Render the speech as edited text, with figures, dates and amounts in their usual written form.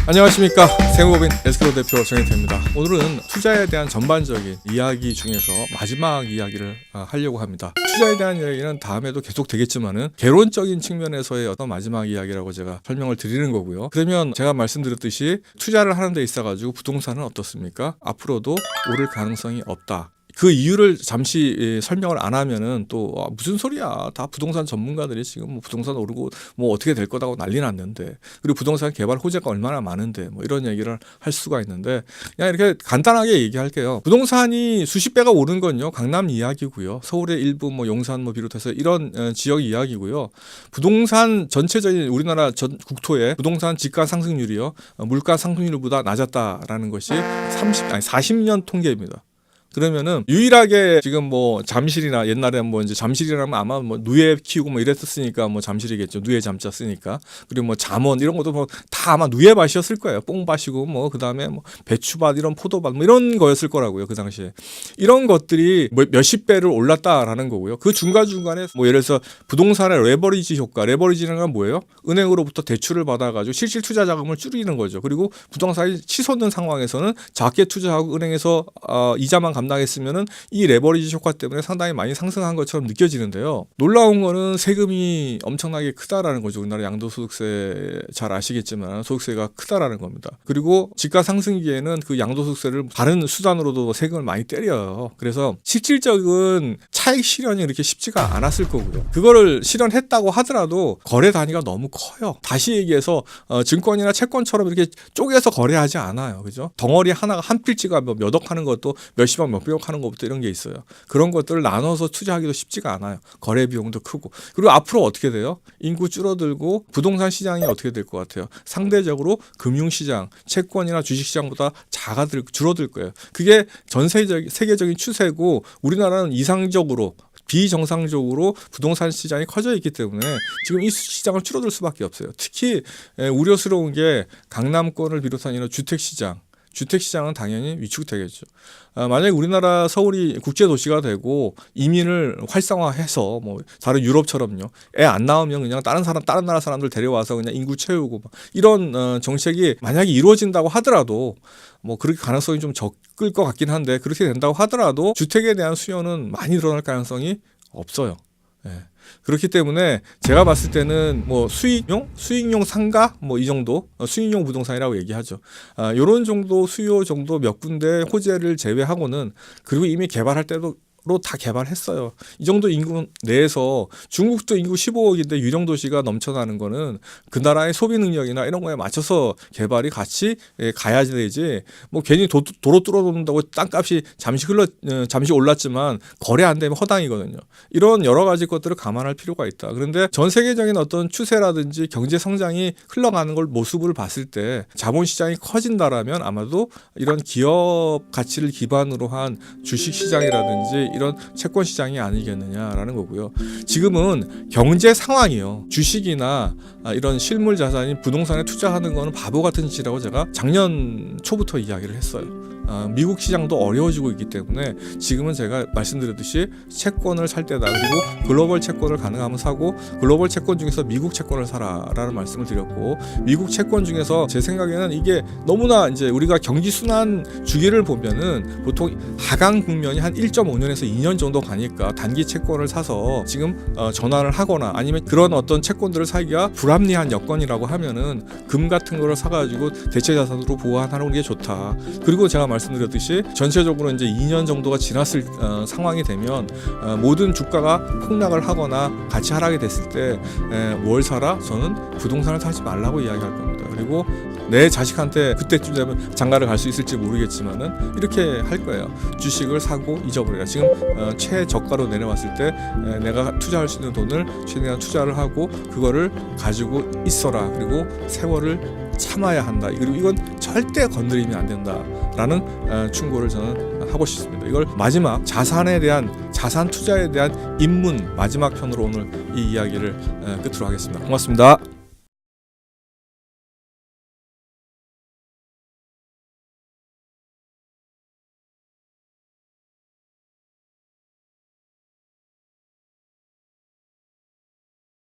안녕하십니까. 세무법인 SK로 대표 정혜태입니다. 오늘은 투자에 대한 전반적인 이야기 중에서 마지막 이야기를 하려고 합니다. 투자에 대한 이야기는 다음에도 계속 되겠지만은 개론적인 측면에서의 어떤 마지막 이야기라고 제가 설명을 드리는 거고요. 그러면 제가 말씀드렸듯이 투자를 하는 데 있어가지고 부동산은 어떻습니까? 앞으로도 오를 가능성이 없다. 그 이유를 잠시 설명을 안 하면은 또 무슨 소리야, 다 부동산 전문가들이 지금 뭐 부동산 오르고 뭐 어떻게 될 거다고 난리 났는데, 그리고 부동산 개발 호재가 얼마나 많은데 뭐 이런 얘기를 할 수가 있는데, 그냥 이렇게 간단하게 얘기할게요. 부동산이 수십 배가 오른 건요 강남 이야기고요, 서울의 일부 뭐 용산 뭐 비롯해서 이런 지역 이야기고요. 부동산 전체적인 우리나라 전 국토의 부동산 집가 상승률이요 물가 상승률보다 낮았다라는 것이 40년 통계입니다. 그러면은 유일하게 지금 뭐 잠실이나, 옛날에 뭐 이제 잠실이라면 아마 뭐 누에 키우고 뭐 이랬었으니까 뭐 잠실이겠죠. 누에 잠자 쓰니까. 그리고 뭐 잠원 이런 것도 뭐 다 아마 누에밭이었을 거예요. 뽕밭이고 뭐 그다음에 뭐 배추밭, 이런 포도밭 뭐 이런 거였을 거라고요. 그 당시에. 이런 것들이 뭐 몇십 배를 올랐다라는 거고요. 그 중간중간에 뭐 예를 들어서 부동산의 레버리지 효과. 레버리지는 건 뭐예요? 은행으로부터 대출을 받아가지고 실질 투자 자금을 줄이는 거죠. 그리고 부동산이 치솟는 상황에서는 작게 투자하고 은행에서 이자만 감당했으면은 이 레버리지 효과 때문에 상당히 많이 상승한 것처럼 느껴지는데요. 놀라운 거는 세금이 엄청나게 크다라는 거죠. 우리나라 양도소득세 잘 아시겠지만 소득세가 크다라는 겁니다. 그리고 집가 상승기에는 그 양도소득세를 다른 수단으로도 세금을 많이 때려요. 그래서 실질적인 차익 실현이 그렇게 쉽지가 않았을 거고요. 그거를 실현했다고 하더라도 거래 단위가 너무 커요. 다시 얘기해서 증권이나 채권처럼 이렇게 쪼개서 거래하지 않아요. 그죠? 덩어리 하나가 한 필지가 몇억 하는 것도 몇십억 몇백억 하는 것부터 이런 게 있어요. 그런 것들을 나눠서 투자하기도 쉽지가 않아요. 거래 비용도 크고. 그리고 앞으로 어떻게 돼요? 인구 줄어들고 부동산 시장이 어떻게 될 것 같아요? 상대적으로 금융시장, 채권이나 주식시장보다 줄어들 거예요. 그게 전 세계적인 추세고, 우리나라는 이상적으로 비정상적으로 부동산 시장이 커져 있기 때문에 지금 이 시장을 줄어들 수밖에 없어요. 특히 우려스러운 게 강남권을 비롯한 이런 주택시장은 당연히 위축되겠죠. 만약에 우리나라 서울이 국제도시가 되고 이민을 활성화해서 뭐 다른 유럽처럼요, 애 안 낳으면 그냥 다른 나라 사람들 데려와서 그냥 인구 채우고 이런 정책이 만약에 이루어진다고 하더라도, 뭐 그렇게 가능성이 좀 적을 것 같긴 한데, 그렇게 된다고 하더라도 주택에 대한 수요는 많이 늘어날 가능성이 없어요. 예. 그렇기 때문에 제가 봤을 때는 뭐 수익용 상가 뭐 이 정도, 수익용 부동산이라고 얘기하죠. 요런 정도 수요 정도 몇 군데 호재를 제외하고는, 그리고 이미 개발할 때도 다 개발했어요. 이 정도 인구 내에서 중국도 인구 15억인데 유령 도시가 넘쳐나는 거는 그 나라의 소비 능력이나 이런 거에 맞춰서 개발이 같이 가야 되지, 뭐 괜히 도로 뚫어놓는다고 땅값이 잠시 올랐지만 거래 안 되면 허당이거든요. 이런 여러 가지 것들을 감안할 필요가 있다. 그런데 전 세계적인 어떤 추세라든지 경제 성장이 흘러가는 걸 모습을 봤을 때 자본시장이 커진다라면 아마도 이런 기업 가치를 기반으로 한 주식시장이라든지 이런 채권 시장이 아니겠느냐라는 거고요. 지금은 경제 상황이요, 주식이나 이런 실물 자산인 부동산에 투자하는 거는 바보 같은 짓이라고 제가 작년 초부터 이야기를 했어요. 미국 시장도 어려워지고 있기 때문에 지금은 제가 말씀드렸듯이 채권을 살 때다. 그리고 글로벌 채권을 가능하면 사고, 글로벌 채권 중에서 미국 채권을 사라라는 말씀을 드렸고, 미국 채권 중에서 제 생각에는 이게 너무나 이제 우리가 경기 순환 주기를 보면은 보통 하강 국면이 한 1.5년에서 2년 정도 가니까 단기 채권을 사서 지금 전환을 하거나, 아니면 그런 어떤 채권들을 사기가 불합리한 여건이라고 하면은 금 같은 거를 사가지고 대체 자산으로 보완하는 게 좋다. 그리고 제가 말씀드렸듯이 전체적으로 이제 2년 정도가 지났을 상황이 되면 모든 주가가 폭락을 하거나 같이 하락이 됐을 때 뭘 사라? 저는 부동산을 사지 말라고 이야기할 겁니다. 그리고 내 자식한테 그때쯤 되면 장가를 갈 수 있을지 모르겠지만은 이렇게 할 거예요. 주식을 사고 잊어버려라. 지금 최저가로 내려왔을 때 내가 투자할 수 있는 돈을 최대한 투자를 하고 그거를 가지고 있어라. 그리고 세월을 참아야 한다. 그리고 이건 절대 건드리면 안 된다라는 충고를 저는 하고 싶습니다. 이걸 마지막 자산 투자에 대한 입문 마지막 편으로 오늘 이 이야기를 끝으로 하겠습니다. 고맙습니다.